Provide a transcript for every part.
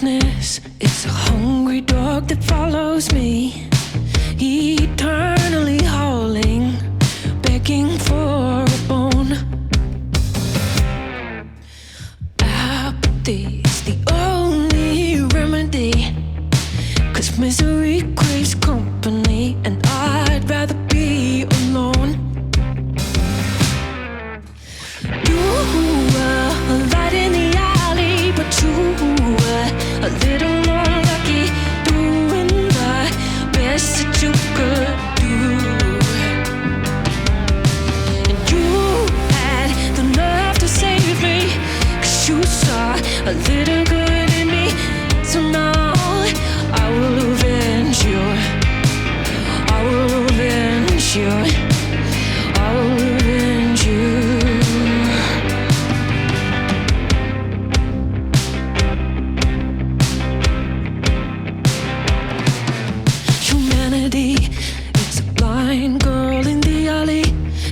darkness, it's a hungry dog that follows me, eternally howling, begging for a bone. Apathy's the only remedy, 'cause misery craves company, and I'd rather be alone. You were a light in the alley, but you were a little unlucky, doing the best that you could do. And you had the nerve to save me, 'cause you saw a little good in me. So now I will avenge you. I will avenge you. I will avenge you. Humanity, it's a blind girl in the alley,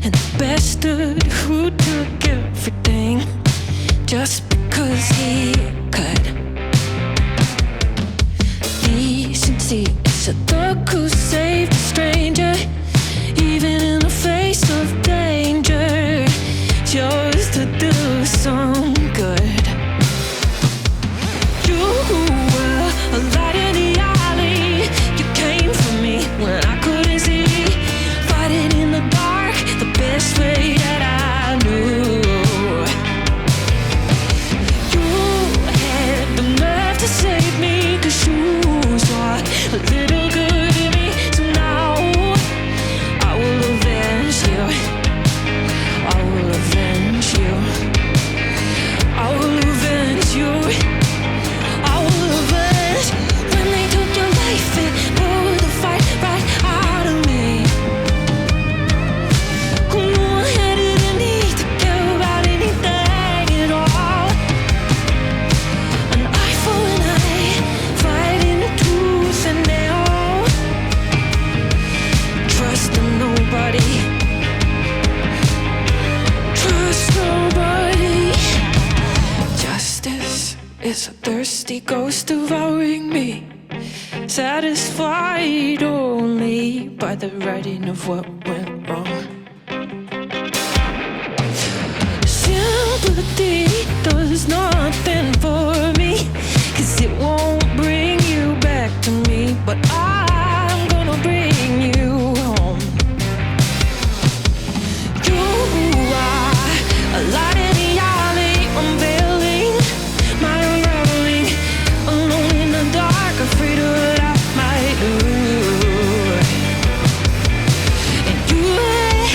and the bastard who took everything just because he could. Decency is a thug who saved a stranger, even in the face of danger, chose to do some good. You were a light in the alley, you came for me when I couldn't see, fighting in the dark the best way that I knew. You had the nerve to save me, 'cause you saw a little good in me. So now I will avenge you. I will avenge you. I will avenge you. I will avenge. When they took your life and pulled the fight right out of me, no one had it in me to care about anything at all. An eye for an eye, fighting tooth and nail, trusting nobody, trust nobody. Justice is a thirsty ghost devouring me, satisfied only by the writing of what went wrong. Sympathy does nothing for me, 'cause it won't bring you back to me, but I'm gonna bring you home. You are a light in the alley, unveiling my unraveling, alone in the dark, afraid of what I might do. And you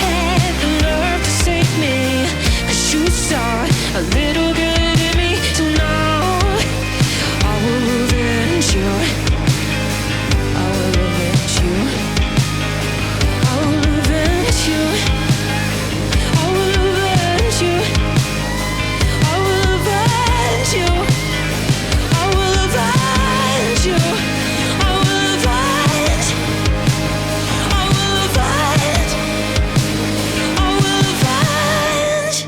had the nerve to save me, 'cause you saw a little good in me. So now I will avenge you. I will avenge you. I will avenge you. I will avenge you. I will avenge you. I will avenge you. I will avenge. I will avenge. I will avenge.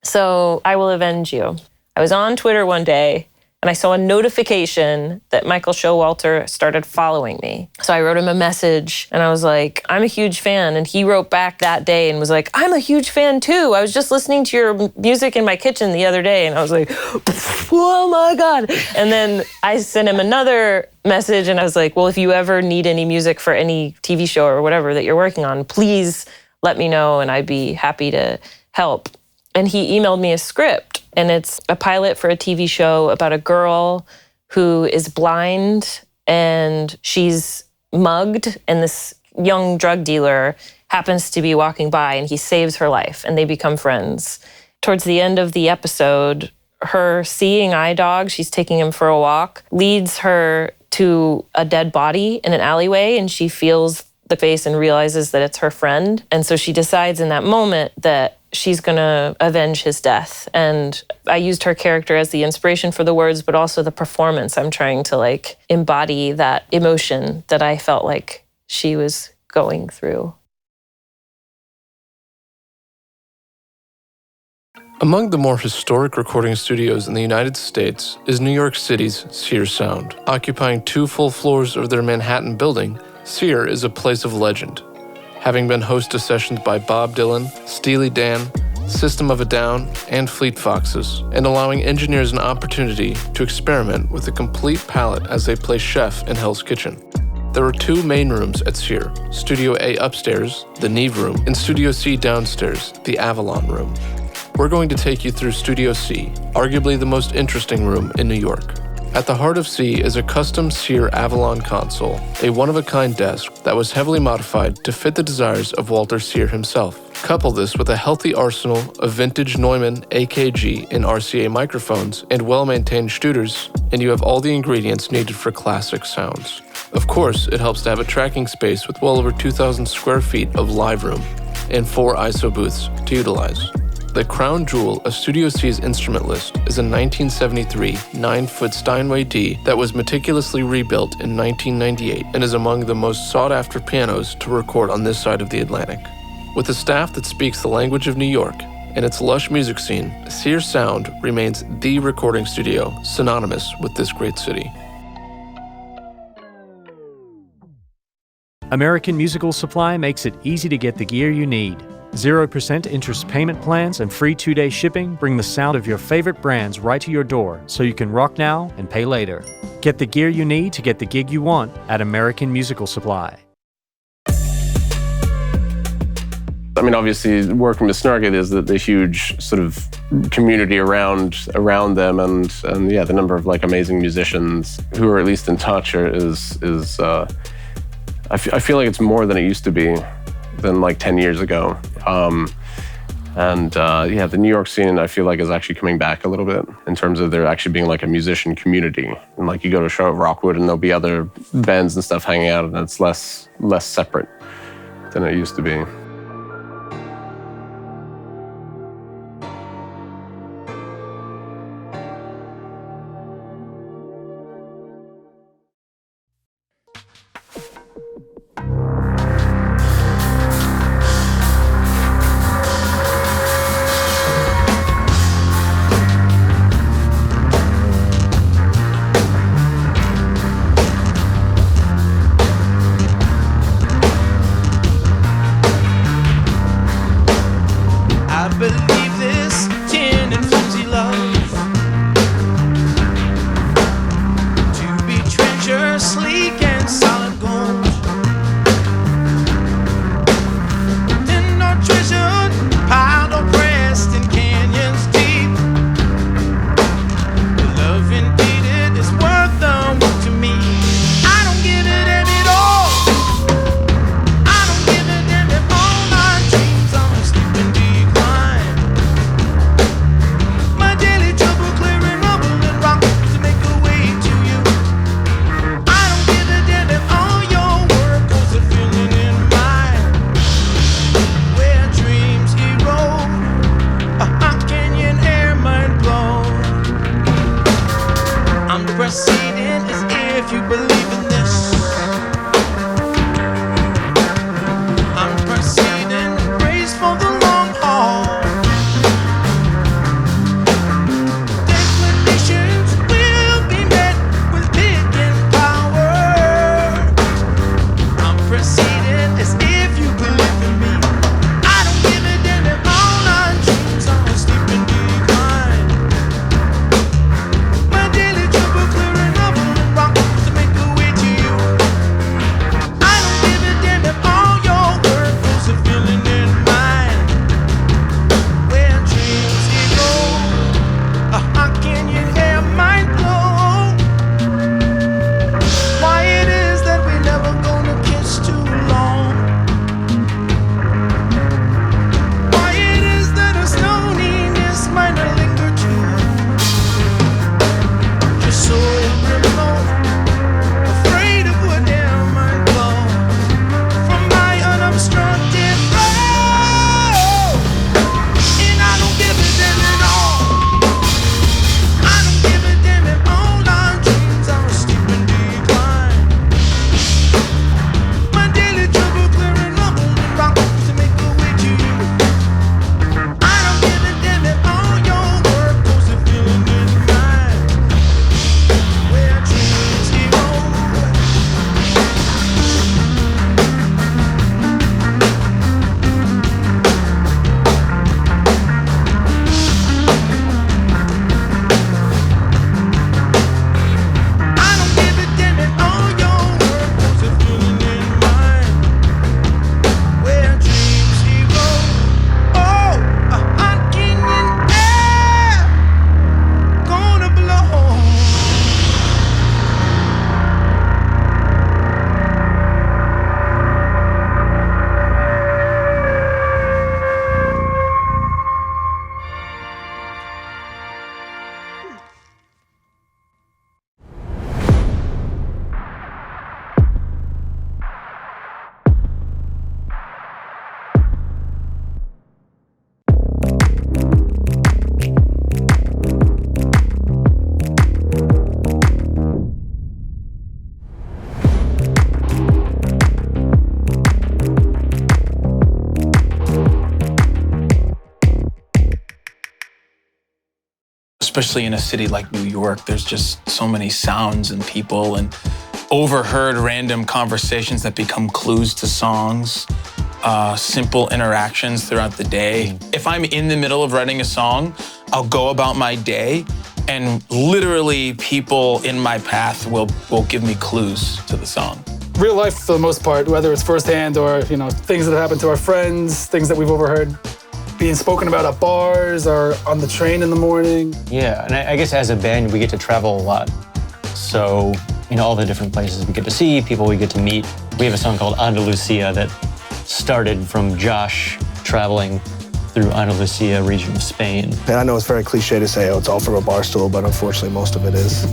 So I will avenge you. I was on Twitter one day and I saw a notification that Michael Showalter started following me. So I wrote him a message and I was like, I'm a huge fan. And he wrote back that day and was like, I'm a huge fan too. I was just listening to your music in my kitchen the other day. And I was like, oh my God. And then I sent him another message and I was like, well, if you ever need any music for any TV show or whatever that you're working on, please let me know and I'd be happy to help. And he emailed me a script, and it's a pilot for a TV show about a girl who is blind and she's mugged, and this young drug dealer happens to be walking by and he saves her life and they become friends. Towards the end of the episode, her seeing eye dog, she's taking him for a walk, leads her to a dead body in an alleyway, and she feels the face and realizes that it's her friend. And so she decides in that moment that she's gonna avenge his death. And I used her character as the inspiration for the words, but also the performance. I'm trying to like embody that emotion that I felt like she was going through. Among the more historic recording studios in the United States is New York City's Sear Sound. Occupying 2 full floors of their Manhattan building, Sear is a place of legend, having been host to sessions by Bob Dylan, Steely Dan, System of a Down, and Fleet Foxes, and allowing engineers an opportunity to experiment with a complete palette as they play chef in Hell's Kitchen. There are 2 main rooms at Sear, Studio A upstairs, the Neve Room, and Studio C downstairs, the Avalon Room. We're going to take you through Studio C, arguably the most interesting room in New York. At the heart of C is a custom Sear Avalon console, a one-of-a-kind desk that was heavily modified to fit the desires of Walter Sear himself. Couple this with a healthy arsenal of vintage Neumann, AKG, and RCA microphones and well-maintained Studers, and you have all the ingredients needed for classic sounds. Of course, it helps to have a tracking space with well over 2,000 square feet of live room and 4 ISO booths to utilize. The crown jewel of Studio C's instrument list is a 1973 9-foot Steinway D that was meticulously rebuilt in 1998 and is among the most sought-after pianos to record on this side of the Atlantic. With a staff that speaks the language of New York and its lush music scene, Sear Sound remains the recording studio synonymous with this great city. American Musical Supply makes it easy to get the gear you need. 0% interest payment plans and free 2-day shipping bring the sound of your favorite brands right to your door so you can rock now and pay later. Get the gear you need to get the gig you want at American Musical Supply. I mean, obviously, working with Snarky, there's the huge sort of community around them, and yeah, the number of like amazing musicians who are at least in touch is I feel like it's more than it used to be than like 10 years ago. Yeah, the New York scene, I feel like, is actually coming back a little bit in terms of there actually being like a musician community. And like you go to a show at Rockwood and there'll be other bands and stuff hanging out, and it's less separate than it used to be. especially in a city like New York, there's just so many sounds and people and overheard random conversations that become clues to songs, simple interactions throughout the day. If I'm in the middle of writing a song, I'll go about my day and literally people in my path will give me clues to the song. Real life for the most part, whether it's firsthand or, things that happen to our friends, things that we've overheard being spoken about at bars or on the train in the morning. Yeah, and I guess as a band, we get to travel a lot. So, all the different places we get to see, people we get to meet. We have a song called Andalusia that started from Josh traveling through Andalusia region of Spain. And I know it's very cliche to say, it's all from a bar stool, but unfortunately most of it is.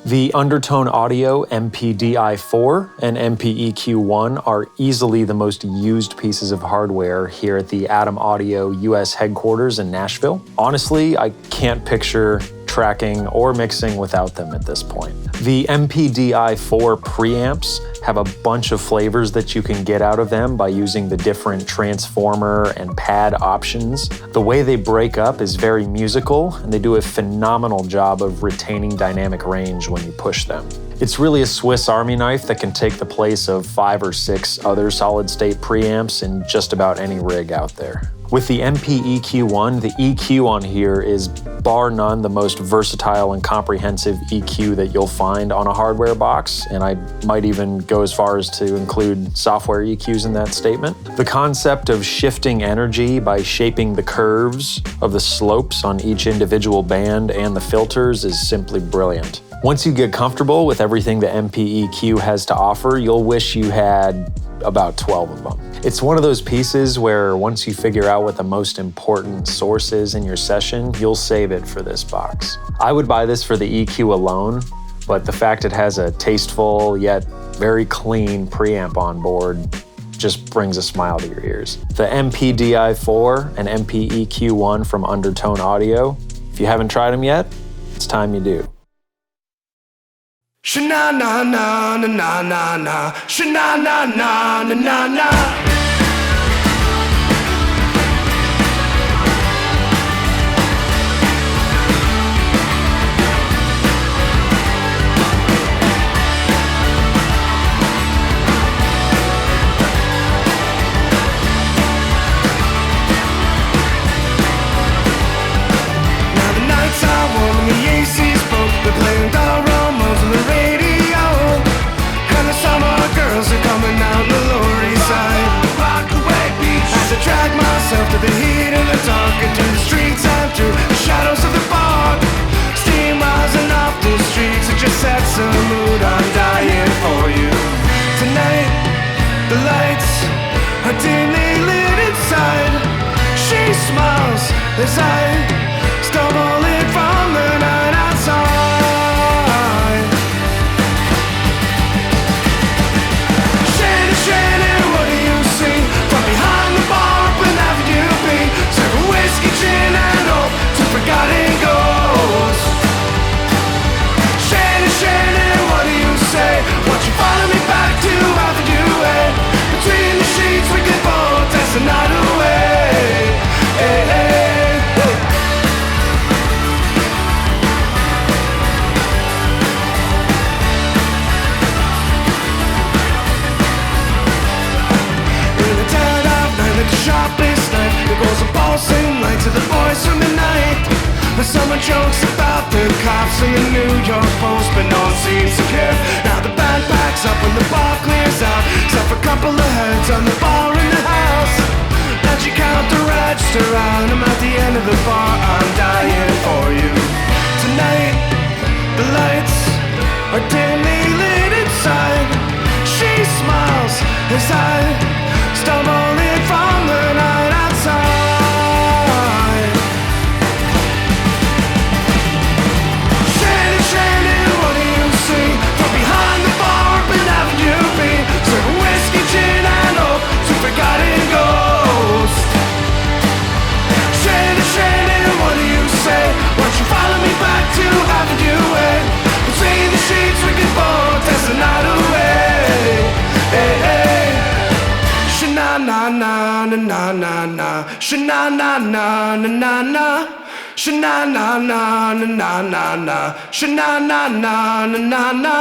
The Undertone Audio MPDI4 and MPEQ1 are easily the most used pieces of hardware here at the Atom Audio US headquarters in Nashville. Honestly, I can't picture tracking or mixing without them at this point. The MPDI4 preamps have a bunch of flavors that you can get out of them by using the different transformer and pad options. The way they break up is very musical, and they do a phenomenal job of retaining dynamic range when you push them. It's really a Swiss Army knife that can take the place of 5 or 6 other solid-state preamps in just about any rig out there. With the MPEQ1, the EQ on here is bar none the most versatile and comprehensive EQ that you'll find on a hardware box, and I might even go as far as to include software EQs in that statement. The concept of shifting energy by shaping the curves of the slopes on each individual band and the filters is simply brilliant. Once you get comfortable with everything the MPEQ has to offer, you'll wish you had about 12 of them. It's one of those pieces where once you figure out what the most important source is in your session, you'll save it for this box. I would buy this for the EQ alone, but the fact it has a tasteful yet very clean preamp on board just brings a smile to your ears. The MPDI4 and MPEQ1 from Undertone Audio, if you haven't tried them yet, it's time you do. Sha-na-na-na-na-na-na-na, sha-na-na-na-na-na-na. Now the nights are warm and the AC's broke. They're playing Ramones on the radio, and the summer girls are coming out the Lower East Side. Rockaway Beach. As I drag myself to the heat and the dark, into the streets and through the shadows of the fog. Steam rising off the streets, it just sets a mood. I'm dying for you. Tonight, the lights are dimly lit inside. She smiles as I stumble in from the night outside. Shannon, Shannon, what do you see? From behind the bar up in Avenue B, serving whiskey, gin, and hope to forgotten ghosts. Shannon, Shannon, what do you say? Won't you follow me back to Avenue A? Between the sheets we could both dance the night away. Hey, hey, hey. In the dead of night, like the sharpest knife, there goes a pulsing light to the voice from the night. When someone jokes about the cops in the New York Post, but no one seems to care. Now the band packs up when the bar clears out, except for a couple of heads on the bar in the house. As you count the register out, I'm at the end of the bar, I'm dying for you. Tonight, the lights are dimly lit inside. She smiles as I stumble in from the night outside. Shannon, Shannon, what do you see? From behind the bar up in Avenue B, serving whiskey, gin, and hope to forgotten ghosts. Shannon, Shannon, what do you say? na na na, sha-na na na na na na, sha-na na na na na na na, sha-na na na na na na,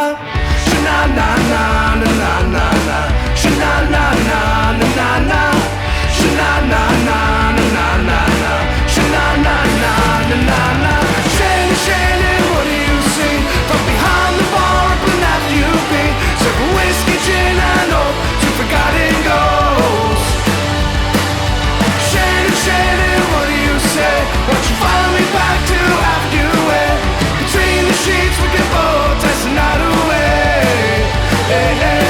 sha-na na na na na na na, sha-na na na na na na, sha-na na na na na na na, sha-na na na na na na. Shady, shady, what do you see? From behind the bar, open after you pee. Serve whiskey, gin, and hope to forgotten ghosts. Shady, shady, what do you say? Won't you follow me back to Avenue A? Between the sheets, we can both dance the night away. Hey, hey.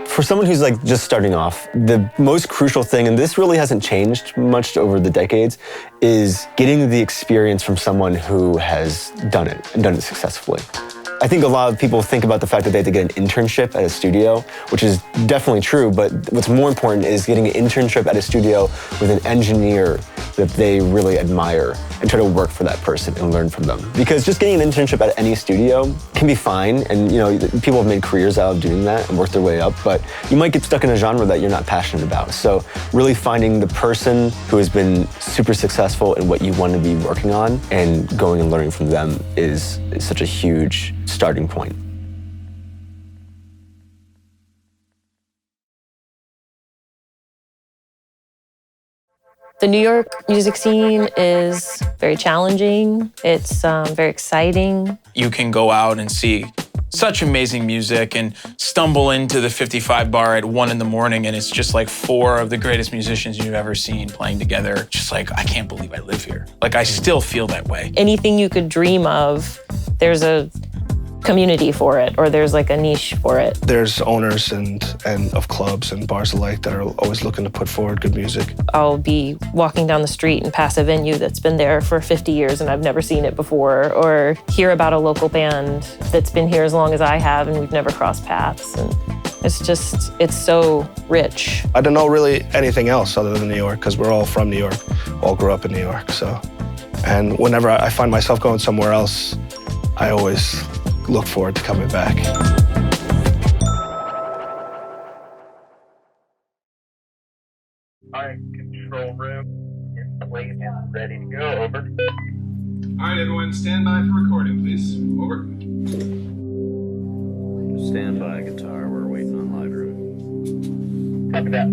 For someone who's like just starting off, the most crucial thing, and this really hasn't changed much over the decades, is getting the experience from someone who has done it and done it successfully. I think a lot of people think about the fact that they have to get an internship at a studio, which is definitely true, but what's more important is getting an internship at a studio with an engineer that they really admire and try to work for that person and learn from them. Because just getting an internship at any studio can be fine, and people have made careers out of doing that and worked their way up, but you might get stuck in a genre that you're not passionate about. So really finding the person who has been super successful in what you want to be working on and going and learning from them is such a huge starting point. The New York music scene is very challenging. It's very exciting. You can go out and see such amazing music and stumble into the 55 bar at 1 in the morning and it's just like 4 of the greatest musicians you've ever seen playing together. Just like, I can't believe I live here. Like, I still feel that way. Anything you could dream of, there's a community for it, or there's like a niche for it. There's owners and of clubs and bars alike that are always looking to put forward good music. I'll be walking down the street and pass a venue that's been there for 50 years and I've never seen it before, or hear about a local band that's been here as long as I have and we've never crossed paths. And it's so rich. I don't know really anything else other than New York, because we're all from New York, all grew up in New York. So, and whenever I find myself going somewhere else, I always look forward to coming back. All right, control room in place and ready to go, over. All right, everyone, stand by for recording, please. Over. Stand by, guitar. We're waiting on live room. Copy that.